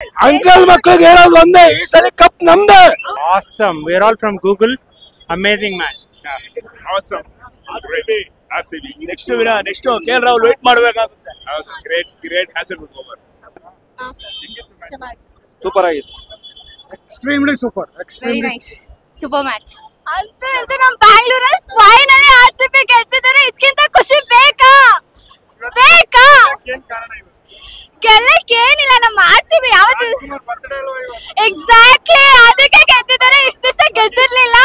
Uncle ಮಕ್ಕಳಿಗೆ ಹೇಳೋದು ಒಂದೇ, ಈ ಸಲ ಕಪ್ ನಮ್ದೇ. Awesome. We're all from Google. Amazing match. Awesome. RCB. Next KL Rahul wait ಮಾಡಬೇಕಾಗುತ್ತೆ. ಹೌದು, great Hazelwood over. ಸೂಪರ್ ಆಗಿತ್ತು. Extremely super. Very nice. Super match. ಅಂತೂ ನಮ್ಮ ಬ್ಯಾಂಗ್ಳೂರಲ್ಲಿ ಫೈನಲಿ ಆರ್ಸಿಬಿ ಗೆದ್ದಿದ್ದಾರೆ. ಇದಕ್ಕಿಂತ ಖುಷಿ ಬೇಕಾ? ಏನ್ ಕಾರಣ ಇದು? ಗೆಲ್ಲಕ್ಕೆ ಏನಿಲ್ಲ, ನಮ್ಮ ಆರ್ಸಿಬಿ ಯಾವತ್ತು ಎಕ್ಸಾಕ್ಟ್ಲಿ ಅದಕ್ಕೆ ಗೆದ್ದಿದ್ದಾರೆ. ಇಷ್ಟು ದಿವಸ ಗೆದ್ದಿರ್ಲಿಲ್ಲ,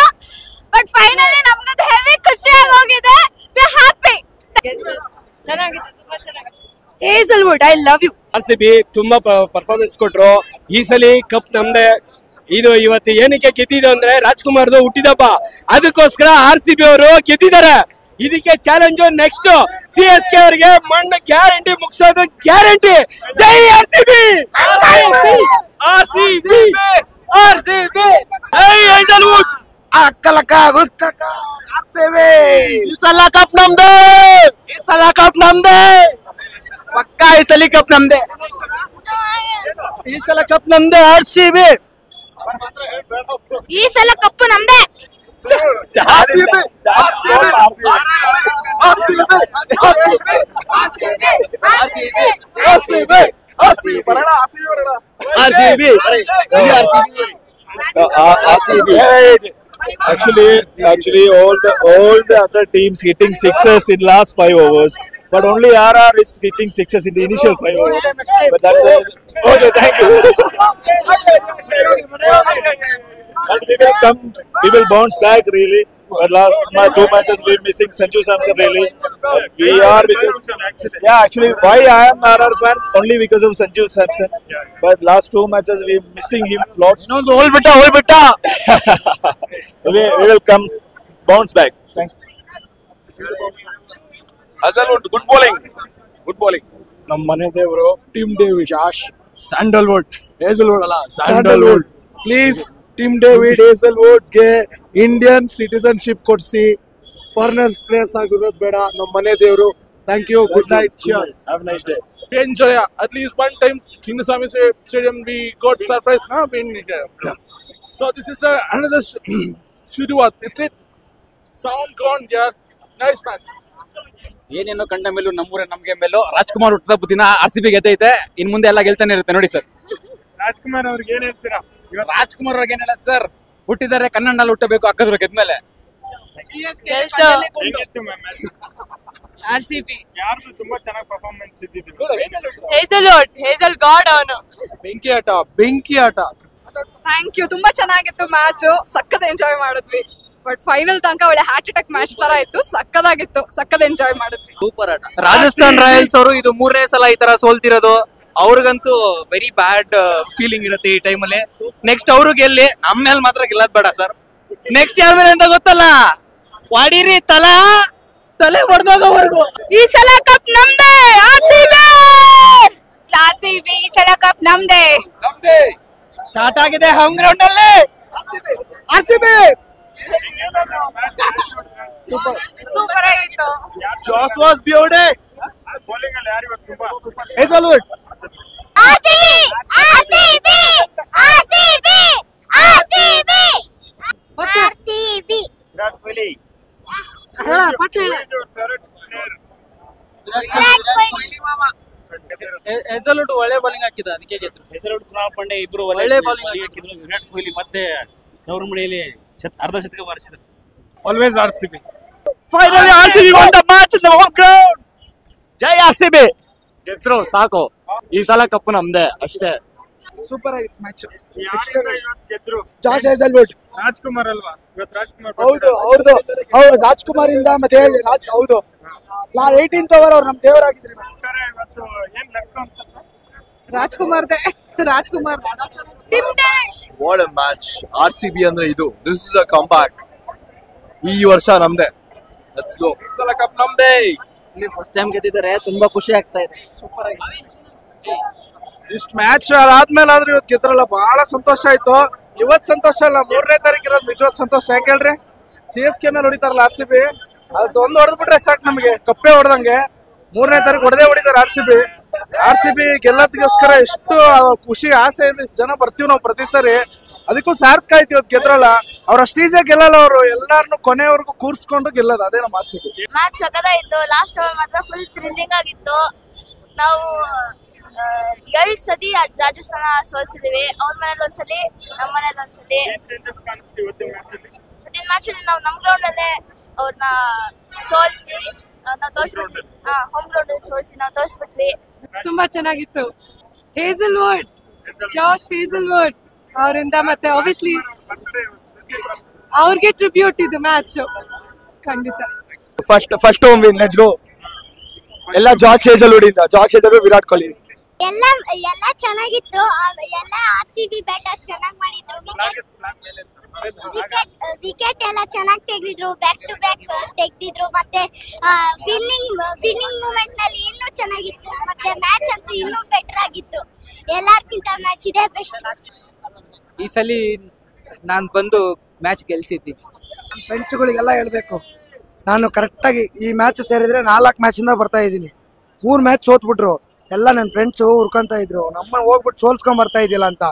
ಬಟ್ ಫೈನಲಿ ನಮ್ಗದು ಹೆವಿ ಖುಷಿಯಾಗಿ ಹೋಗಿದೆ. We are happy. ಚೆನ್ನಾಗಿದೆ, ತುಂಬಾ ಚೆನ್ನಾಗಿದೆ. Hazlewood, I love you. RCB ತುಂಬಾ ಪರ್ಫಾರ್ಮೆನ್ಸ್ ಕೊಟ್ರು. ಈ ಸಲ ಕಪ್ ನಮ್ದೇ. ಇದು ಇವತ್ತು ಏನಕ್ಕೆ ಗೆದ್ದಿದ್ದು ಅಂದ್ರೆ ರಾಜ್ಕುಮಾರ್ದು ಹುಟ್ಟಿದಬ್ಬ, ಅದಕ್ಕೋಸ್ಕರ RCB ಅವರು ಗೆದ್ದಿದ್ದಾರೆ. ಇದಕ್ಕೆ ಚಾಲೆಂಜ್ ನೆಕ್ಸ್ಟ್ CSK ಅವರಿಗೆ ಮಣ್ಣು ಗ್ಯಾರಂಟಿ ಮುಗಿಸೋದು ಗ್ಯಾರಂಟಿ. ಜೈ RCB. ಜೈ ಹೇಸಲ್ವುಡ್. ಅಕ್ಕಲಕ್ಕ ಗುಕ್ಕಕ್ಕ RCB. ಈ ಸಲ ಕಪ್ ನಮ್ದೇ. ಪಕ್ಕಾ ಈ ಸಲ ಕಪ್ ನಮ್ದೇ. RCB. ಈ ಸಲ ಕಪ್ಪು ನಮ್ದೇ. Actually, all the other teams hitting sixes in last 5 overs, but only RR is hitting sixes in the initial 5 overs. But that's okay. Thank you. And we will bounce back really. But last 2 matches we're missing Sanju Samson really. We are because actually why I am RR fan only because of Sanju Samson. But last 2 matches we're missing him lot. hold bitta. We will come bounce back. Thanks. Hazelwood, good bowling. ನಮ್ಮ ಮನೆ ದೇವರು Tim David. Josh Sandalwood, Hazlewood ಅಲ್ಲ Sandalwood. Please Tim David Hazlewood ಗೆ Indian citizenship ಕೊಡ್ಸಿ. Foreigners players ಆಗಿರೋದು ಬೇಡ. ನಮ್ಮ ಮನೆ ದೇವರು. Thank you. Good night. Cheers. Have a nice day. Enjoy. At least one time, Chinnaswamy Stadium, we got surprise. So this is another Shuriwat. It's it. Sound gone, yeah. Nice match. ಏನೇನೋ ಕಂಡ ಮೇಲೂ ನಮ್ಮೂರೇ ನಮ್ಗೆ ಮೇಲೂ Rajkumar ಹುಟ್ಟದ ಬುದ್ಧಿನ RCB ಗೆದ್ದೈತೆ. ಇನ್ ಮುಂದೆ ಎಲ್ಲ ಗೆಲ್ತಾನೆ ಇರುತ್ತೆ ನೋಡಿ sir. Rajkumar ಅವ್ರಿಗೆ ಏನ್ ಹೇಳ್ತೀರಾ? ರಾಜ್ಕುಮಾರ್ ಅವ್ರಿಗೆ ಏನ್ ಹೇಳೋದು ಸರ್, ಹುಟ್ಟಿದ್ದಾರೆ ಕನ್ನಡಲ್ಲಿ ಹುಟ್ಟಬೇಕು ಅಕ್ಕದ್ರು ಗೆದ್ಮೇಲೆ. RCB. ಯಾರ್ದು ತುಂಬಾ ಚೆನ್ನಾಗಿ ಪರ್ಫಾರ್ಮೆನ್ಸ್ ಇದ್ದಿದ್ದು? ಹೇಸಲ್ ಗಾಡ್ ಅವನು. ಬೆಂಕಿ ಆಟ. Thank you. ತುಂಬಾ ಚೆನ್ನಾಗಿತ್ತು ಮ್ಯಾಚ್. ಸಕ್ಕತ್ ಎಂಜಾಯ್ ಮಾಡಿದ್ವಿ. ಬಟ್ ಫೈನಲ್ ತನಕ ಒಳ್ಳೆ ಹಾರ್ಟ್ ಅಟ್ಯಾಕ್ ಮ್ಯಾಚ್ ತರ ಇತ್ತು. ಸಕ್ಕದಾಗಿತ್ತು. ಸಕ್ಕತ್ ಎಂಜಾಯ್ ಮಾಡಿದ್ವಿ. ಸೂಪರ್ ಆಟ. ರಾಜಸ್ಥಾನ್ ರಾಯಲ್ಸ್ ಅವರು ಇದು 3ನೇ ಸಲ ಈ ತರ ಸೋಲ್ತಿರೋದು. ಅವ್ರಿಗಂತೂ ವೆರಿ ಬ್ಯಾಡ್ ಫೀಲಿಂಗ್ ಇರುತ್ತೆ ಈ ಟೈಮಲ್ಲಿ. ನೆಕ್ಸ್ಟ್ ಅವರು ಗೆಲ್ಲಿ, ನಮ್ಮ ಮೇಲೆ ಮಾತ್ರ ಗೆಲ್ಲದ್ ಬೇಡ ಸರ್. ನೆಕ್ಸ್ಟ್ ಯಾರ ಮೇಲೆ ಅಂತ ಗೊತ್ತಲ್ಲ, ವಾಡಿರಿ ತಲೆ ಹೊಡೆದೋಗೋವರೆಗೂ. ಈ ಸಲ ಕಪ್ ನಮ್ದೇ. RCB ಈ ಸಲ ಕಪ್ ನಮ್ದೇ. ಸ್ಟಾರ್ಟ್ ಆಗಿದೆ ಹೋಮ್ ಗ್ರೌಂಡ್ ಅಲ್ಲಿ. RCB ಸೂಪರ್ ಆಗಿತ್ತು. ಜಾಸ್ ವಾಸ್ ಬ್ಯೂಟಿ. ಬೌಲಿಂಗ್ ಅಲ್ಲಿ ಯಾರು ಇವತ್ತು ತುಂಬಾ super? Hazlewood. RCB Virat Kohli. ಹೆಸಲ್ವುಡ್ ಒಳ್ಳೆ ಬೌಲಿಂಗ್ ಹಾಕಿದ, ಅದಕ್ಕೆ ಗೆದ್ರು. ಹೆಸಲ್ವುಡ್, ಕೃಣಾಲ್ ಪಾಂಡೆ ಇಬ್ರು ಒಳ್ಳೆ ಬೌಲಿಂಗ್ ಹಾಕಿದ್ರು. ವಿರಾಟ್ ಕೊಹ್ಲಿ ಮತ್ತೆ ತವರು ಮನೆಯಲ್ಲಿ ಅರ್ಧ ಶತಕ ಬಾರಿಸಿದ್ರು. Always RCB. Finally RCB won the match in the home ground. Jai RCB. ಗೆದ್ರು ಸಾಕು. ಈ ಸಲ ಕಪ್ಪು ನಮ್ದೇ ಅಷ್ಟೇ. ಸೂಪರ್ ಆಗಿತ್ತು ಮ್ಯಾಚ್. ಗೆದ್ರು ಜಾಸ್ ಹೇಸಲ್ವುಡ್. ರಾಜ್ಕುಮಾರ್ ಅಲ್ವಾ ಇವತ್ತು? ರಾಜ್ಕುಮಾರ್ ಹೌದು ರಾಜ್ಕುಮಾರ್ ಇಂದ ಮತ್ತೆ ಹೌದು 18th ಓವರ್ ಅವ್ರು ನಮ್ ದೇವರಾಗಿದ್ರು. ಇವತ್ತು ಏನ್ ಲೆಕ್ಕ ಅನ್ಸುತ್ತೆ? Rajkumar. What a match. RCB ಅಂದ್ರೆ ಇದು. This is a comeback. ಈ ವರ್ಷ ನಮ್ದೇ. Let's go. ಈ ಸಲ ಕಪ್ ನಮ್ದೇ. ಫಸ್ಟ್ ಟೈಮ್ ಗೆದ್ದಿದ್ದಾರೆ. ತುಂಬಾ ಖುಷಿ ಆಗ್ತಾ ಇದೆ. ಸೂಪರ್ ಆಗಿ ಇಷ್ಟು ಮ್ಯಾಚ್ ಆದ್ಮೇಲೆ ಆದ್ರೆ ಇವತ್ತು ಗೆದ್ರಲ್ಲ, ಬಹಳ ಸಂತೋಷ ಆಯ್ತು. ಇವತ್ ಸಂತೋಷ ಅಲ್ಲ, 3ನೇ ತಾರೀಕು ಇರೋದು ನಿಜವಾದ ಸಂತೋಷ. ಯಾಕೆ ಹೇಳ್ರಿ, CSK ಮೇಲೆ ಹೊಡಿತಾರಲ್ಲ RCB, ಅದೊಂದು ಹೊಡೆದ್ಬಿಟ್ರೆ ಸಾಕು ನಮಗೆ, ಕಪ್ಪೆ ಹೊಡೆದಂಗೆ. 3ನೇ ತಾರೀಕು ಹೊಡೆದೇ ಹೊಡಿತಾರೆ RCB. RCB ಗೆಲ್ಲೋದಕ್ಕೋಸ್ಕರ ಎಷ್ಟು ಖುಷಿ ಆಸೆ ಇದೆ, ಇಷ್ಟು ಜನ ಬರ್ತೀವಿ ನಾವು ಪ್ರತಿ ಸರಿ. ಅದಕ್ಕೂ ಸಾರ್ಥಕ ಆಯ್ತು ಇವತ್ತು ಗೆದ್ರಲ್ಲ. ಅವ್ರು ಅಷ್ಟು ಈಸಿಯಾಗಿ ಗೆಲ್ಲಲ್ಲ, ಅವರು ಎಲ್ಲಾರನ್ನು ಕೊನೆವರೆಗೂ ಕೂರ್ಸ್ಕೊಂಡು ಗೆಲ್ಲೋದು, ಅದೇ ನಮ್ಮ RCB. ಮ್ಯಾಚ್ ಸಖತ್ತಾಗಿತ್ತು. ಲಾಸ್ಟ್ ಓವರ್ ಮಾತ್ರ ಫುಲ್ ಥ್ರಿಲ್ಲಿಂಗ್ ಆಗಿತ್ತು. ನಾವು 2 ಸತಿ ರಾಜಸ್ಥಾನ ಸೋಲ್ಸಿದೀವಿ. ಅವ್ರ ಮನೇಲಿ ಒಂದ್ಸಲಿ, ನಮ್ಮ ಮನೇಲಿ ಒಂದ್ಸಲಿ. ಇವತ್ತಿನ ಮ್ಯಾಚ್ ಅಲ್ಲಿ ನಾವು ನಮ್ಮ ಗ್ರೌಂಡ್ ಅಲ್ಲೇ ಅವ್ರನ್ನ ಸೋಲ್ಸಿ ನಾವು ತೋರಿಸ್ಬಿಟ್ವಿ. ಹೋಮ್ ಗ್ರೌಂಡ್ ಅಲ್ಲಿ ಸೋಲ್ಸಿ ನಾವು ತೋರಿಸ್ಬಿಟ್ವಿ. ತುಂಬಾ ಚೆನ್ನಾಗಿತ್ತು. ಹೇಸಲ್ವುಡ್, ಜಾಶ್ ಹೇಸಲ್ವುಡ್ ಅವರಿಂದ, ಮತ್ತೆ ಆಬ್ವಿಯಸ್ಲಿ ಅವ್ರಿಗೆ ಟ್ರಿಬ್ಯೂಟ್ ಇದು ಮ್ಯಾಚ್ ಖಂಡಿತ. First home win, let's go. ಎಲ್ಲ ಜಾರ್ಜ್ ಹೇಸಲ್ವುಡ್ ಇಂದ, ಜಾರ್ಜ್ ಹೇಸಲ್ವುಡ್, ವಿರಾಟ್ ಕೊಹ್ಲಿ. ಎಲ್ಲ ಚೆನ್ನಾಗಿತ್ತು. ಎಲ್ಲ RCB ಬ್ಯಾಟರ್ಸ್ ಚೆನ್ನಾಗಿ ಮಾಡಿದ್ರು. ವಿಕೆಟ್ ಎಲ್ಲ ಚೆನ್ನಾಗಿ ತೆಗೆದಿದ್ರು, ಬ್ಯಾಕ್ ಟು ಬ್ಯಾಕ್ ತೆಗೆದಿದ್ರು. ಮತ್ತೆ ವಿನ್ನಿಂಗ್ ಮೂಮೆಂಟ್ ನಲ್ಲಿ ಇನ್ನೂ ಚೆನ್ನಾಗಿತ್ತು. ಮತ್ತೆ ಮ್ಯಾಚ್ ಅಂತೂ ಇನ್ನೂ ಬೆಟರ್ ಆಗಿತ್ತು. ಎಲ್ಲಾರ್ಕಿಂತ ಮ್ಯಾಚ್ ಇದೇ ಬೆಸ್ಟ್. ಈ ಸಲ ನಾನು ಬಂದು ಮ್ಯಾಚ್ ಗೆಲ್ಸಿದ್ದೀನಿ. ಫ್ರೆಂಡ್ಸ್ಗಳಿಗೆಲ್ಲ ಹೇಳ್ಬೇಕು, ನಾನು ಕರೆಕ್ಟಾಗಿ ಈ ಮ್ಯಾಚ್ ಸೇರಿದ್ರೆ 4 ಮ್ಯಾಚಿಂದ ಬರ್ತಾ ಇದ್ದೀನಿ. 3 ಮ್ಯಾಚ್ ಸೋತ್ಬಿಟ್ರು. ಎಲ್ಲ ನನ್ನ ಫ್ರೆಂಡ್ಸು ಹುರ್ಕೊಂತ ಇದ್ರು, ನಮ್ಮನ್ನ ಹೋಗ್ಬಿಟ್ಟು ಸೋಲ್ಸ್ಕೊಂಡ್ ಬರ್ತಾ ಇದ್ದಿಲ್ಲ ಅಂತ.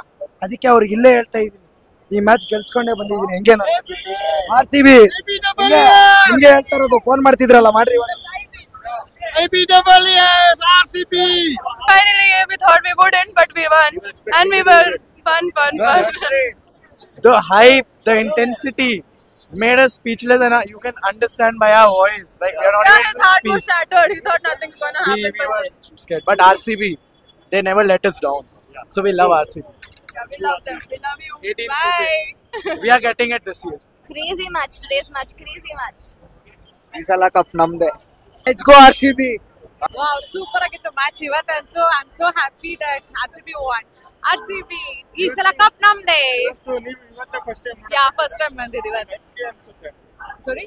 ಅದಕ್ಕೆ ಅವ್ರಿಗೆ ಇಲ್ಲೇ ಹೇಳ್ತಾ ಇದ್ದೀನಿ, ಈ ಮ್ಯಾಚ್ ಗೆಲ್ಸ್ಕೊಂಡೇ ಬಂದಿದ್ದೀನಿ. ಹೆಂಗೆ RCB ನಿಮ್ಗೆ ಹೇಳ್ತಾ ಇರೋದು, ಫೋನ್ ಮಾಡ್ತಿದ್ರಲ್ಲ, ಮಾಡ್ರಿ. Finally we thought we wouldn't, but we won and we were fun. The hype, the intensity made us speechless, and you can understand by our voice. Like we are not Yeah, able his to heart speak. was shattered. He thought nothing's gonna We happen. were scared, but RCB, they never let us down. So we love RCB. Yeah, we love them. We love you. 18 Bye. We are getting it this year. Crazy match, today's match, crazy match. ಈ ಸಲ cup ನಮ್ದೆ. Let's go RCB. Wow, super ಆಗಿತ್ತು match ಇವತ್ತಂತೂ. I am so happy that RCB won. RCB ಈ ಸಲ cup ನಮ್ದೇ. ಯಾ first time ಬಂದಿದ್ದೀವಿ ಇವತ್ತು. Sorry,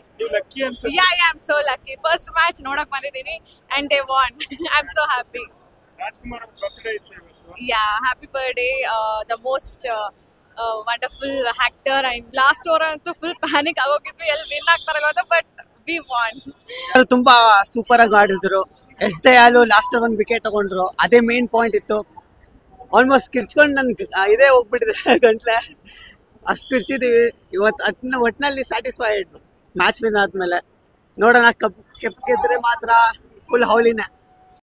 yeah I am so lucky. First match ನೋಡಕ್ ಬಂದಿದ್ದೀನಿ and they won. I am so happy. Yeah, happy birthday, the most wonderful actor. And last over ಅಂತೂ full panic ಆಗೋಗಿದ್ವಿ, ಎಲ್ಲಿ win ಆಗ್ತಾರೆ ಗೊತ್ತಾ, but we von. ತುಂಬಾ super ಆಗಿ ಆಡಿದ್ರು. S ದಯಾಲು last ಒಂದು ವಿಕೆಟ್ ತಗೊಂಡ್ರು, ಅದೇ ಮೇನ್ ಪಾಯಿಂಟ್ ಇತ್ತು. ಆಲ್ಮೋಸ್ಟ್ ಕಿರ್ಚ್ಕೊಂಡು ನನ್ಗೆ ಇದೇ ಹೋಗ್ಬಿಟ್ಟಿದೆ ಗಂಟ್ಲೆ, ಅಷ್ಟು ಕಿರ್ಚಿದೀವಿ ಇವತ್ತು. ಒಟ್ಟಿನಲ್ಲಿ ಸ್ಯಾಟಿಸ್ಫೈಡ್ ಮ್ಯಾಚ್ ವಿನ್ ಆದ್ಮೇಲೆ. ನೋಡೋಣ, ಕಪ್ ಗೆದ್ರೆ ಮಾತ್ರ ಫುಲ್ ಹೌಲಿನೇ.